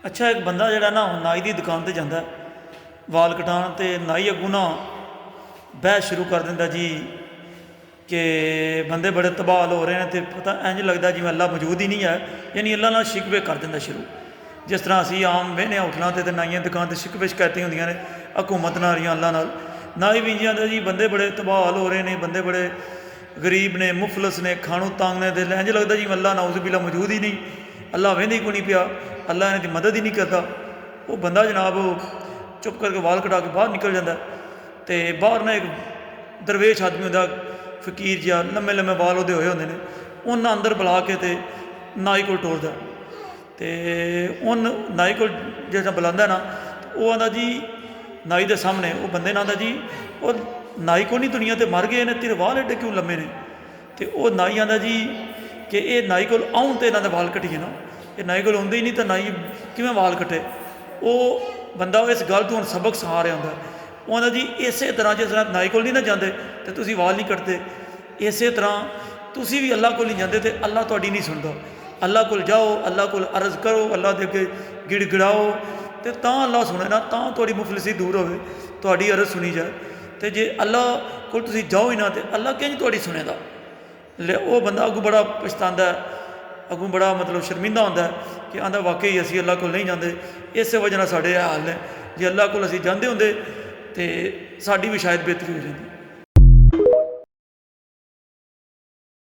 ਅੱਛਾ, ਇੱਕ ਬੰਦਾ ਜਿਹੜਾ ਨਾ ਨਾਈ ਦੀ ਦੁਕਾਨ 'ਤੇ ਜਾਂਦਾ ਵਾਲ ਕਟਾਉਣ, ਅਤੇ ਨਾਈ ਅੱਗੋਂ ਨਾ ਬਹਿਸ ਸ਼ੁਰੂ ਕਰ ਦਿੰਦਾ ਜੀ ਕਿ ਬੰਦੇ ਬੜੇ ਤਬਾਹਲ ਹੋ ਰਹੇ ਨੇ, ਅਤੇ ਪਤਾ ਇੰਝ ਲੱਗਦਾ ਜਿਵੇਂ ਅੱਲਾ ਮੌਜੂਦ ਹੀ ਨਹੀਂ ਹੈ, ਯਾਨੀ ਅੱਲਾ ਨਾਲ ਸ਼ਿਕਵੇ ਕਰ ਦਿੰਦਾ ਸ਼ੁਰੂ। ਜਿਸ ਤਰ੍ਹਾਂ ਅਸੀਂ ਆਮ ਵੇਖਦੇ ਹਾਂ ਹੋਟਲਾਂ 'ਤੇ ਅਤੇ ਨਾਈਆਂ ਦੀ ਦੁਕਾਨ 'ਤੇ ਸ਼ਿਕਵੇ ਸ਼ਿਕਾਇਤਾਂ ਹੁੰਦੀਆਂ ਨੇ ਹਕੂਮਤ ਨਾਲ ਜਾਂ ਅੱਲਾ ਨਾਲ। ਨਾਈ ਵੀ ਇੰਝ ਆਂਦਾ ਜੀ ਬੰਦੇ ਬੜੇ ਤਬਾਹਲ ਹੋ ਰਹੇ ਨੇ, ਬੰਦੇ ਬੜੇ ਗਰੀਬ ਨੇ, ਮੁਫਲਸ ਨੇ, ਖਾਣੋਂ ਤੰਗ ਨੇ, ਅਤੇ ਇੰਝ ਲੱਗਦਾ ਜਿਵੇਂ ਅੱਲਾ ਨਾਊਜ਼ ਬਿਲਾ ਮੌਜੂਦ ਹੀ ਨਹੀਂ, ਅੱਲਾ ਵਹਿੰਦਾ ਹੀ ਕੋਈ ਨਹੀਂ ਪਿਆ, ਅੱਲਾ ਇਹਨਾਂ ਦੀ ਮਦਦ ਹੀ ਨਹੀਂ ਕਰਦਾ। ਉਹ ਬੰਦਾ ਜਨਾਬ ਚੁੱਪ ਕਰਕੇ ਵਾਲ ਕਟਾ ਕੇ ਬਾਹਰ ਨਿਕਲ ਜਾਂਦਾ, ਅਤੇ ਬਾਹਰ ਨਾ ਇੱਕ ਦਰਵੇਸ਼ ਆਦਮੀ ਹੁੰਦਾ, ਫਕੀਰ ਜਿਹਾ, ਲੰਮੇ ਲੰਮੇ ਵਾਲ ਉਹਦੇ ਹੋਏ ਹੁੰਦੇ ਨੇ, ਉਹਨਾਂ ਅੰਦਰ ਬੁਲਾ ਕੇ ਅਤੇ ਨਾਈ ਕੋਲ ਟੋਰਦਾ, ਅਤੇ ਨਾਈ ਕੋਲ ਜਿਹੜਾ ਬੁਲਾਉਂਦਾ ਨਾ, ਉਹ ਆਂਦਾ ਜੀ ਨਾਈ ਦੇ ਸਾਹਮਣੇ ਉਹ ਬੰਦੇ ਨਾਲ ਆਂਦਾ ਜੀ ਉਹ ਨਾਈ ਕੋਲ ਨਹੀਂ, ਦੁਨੀਆ 'ਤੇ ਮਰ ਗਏ ਨੇ, ਤੇਰੇ ਵਾਲ ਐਡੇ ਕਿਉਂ ਲੰਮੇ ਨੇ? ਅਤੇ ਉਹ ਨਾਈ ਆਂਦਾ ਜੀ ਕਿ ਇਹ ਨਾਈ ਕੋਲ ਆਉਣ ਅਤੇ ਇਹਨਾਂ ਦੇ ਵਾਲ ਕੱਟੀਏ ਨਾ, ਇਹ ਨਾਈ ਕੋਲ ਆਉਂਦੇ ਹੀ ਨਹੀਂ ਤਾਂ ਨਾਈ ਕਿਵੇਂ ਵਾਲ ਕੱਟੇ? ਉਹ ਬੰਦਾ ਇਸ ਗੱਲ ਤੋਂ ਹੁਣ ਸਬਕ ਸਿਖਾ ਰਿਹਾ ਹੁੰਦਾ। ਉਹ ਆਂਦਾ ਜੀ ਇਸੇ ਤਰ੍ਹਾਂ ਜਿਸ ਤਰ੍ਹਾਂ ਨਾਈ ਕੋਲ ਨਹੀਂ ਨਾ ਜਾਂਦੇ ਅਤੇ ਤੁਸੀਂ ਵਾਲ ਨਹੀਂ ਕੱਟਦੇ, ਇਸੇ ਤਰ੍ਹਾਂ ਤੁਸੀਂ ਵੀ ਅੱਲਾ ਕੋਲ ਨਹੀਂ ਜਾਂਦੇ ਅਤੇ ਅੱਲਾ ਤੁਹਾਡੀ ਨਹੀਂ ਸੁਣਦਾ। ਅੱਲਾ ਕੋਲ ਜਾਓ, ਅੱਲਾ ਕੋਲ ਅਰਜ਼ ਕਰੋ, ਅੱਲਾ ਦੇ ਅੱਗੇ ਗਿੜਗਿੜਾਓ, ਅਤੇ ਤਾਂ ਅੱਲਾ ਸੁਣੇ ਨਾ, ਤਾਂ ਤੁਹਾਡੀ ਮੁਫਲਿਸੀ ਦੂਰ ਹੋਵੇ, ਤੁਹਾਡੀ ਅਰਜ਼ ਸੁਣੀ ਜਾਏ। ਅਤੇ ਜੇ ਅੱਲਾ ਕੋਲ ਤੁਸੀਂ ਜਾਓ ਹੀ ਨਾ ਅਤੇ ਅੱਲਾ ਕਿੰਝ ਤੁਹਾਡੀ ਸੁਣੇਗਾ? ਉਹ ਬੰਦਾ ਅੱਗੋਂ ਬੜਾ ਪਛਤਾਉਂਦਾ, ਅੱਗੋਂ ਬੜਾ ਮਤਲਬ ਸ਼ਰਮਿੰਦਾ ਹੁੰਦਾ ਕਿ ਆਂਦਾ ਵਾਕਈ ਅਸੀਂ ਅੱਲਾ ਕੋਲ ਨਹੀਂ ਜਾਂਦੇ, ਇਸੇ ਵਜ੍ਹਾ ਨਾਲ ਸਾਡੇ ਇਹ ਹਾਲ ਨੇ। ਜੇ ਅੱਲਾ ਕੋਲ ਅਸੀਂ ਜਾਂਦੇ ਹੁੰਦੇ ਅਤੇ ਸਾਡੀ ਵੀ ਸ਼ਾਇਦ ਬਿਹਤਰੀ ਹੋ ਜਾਂਦੀ।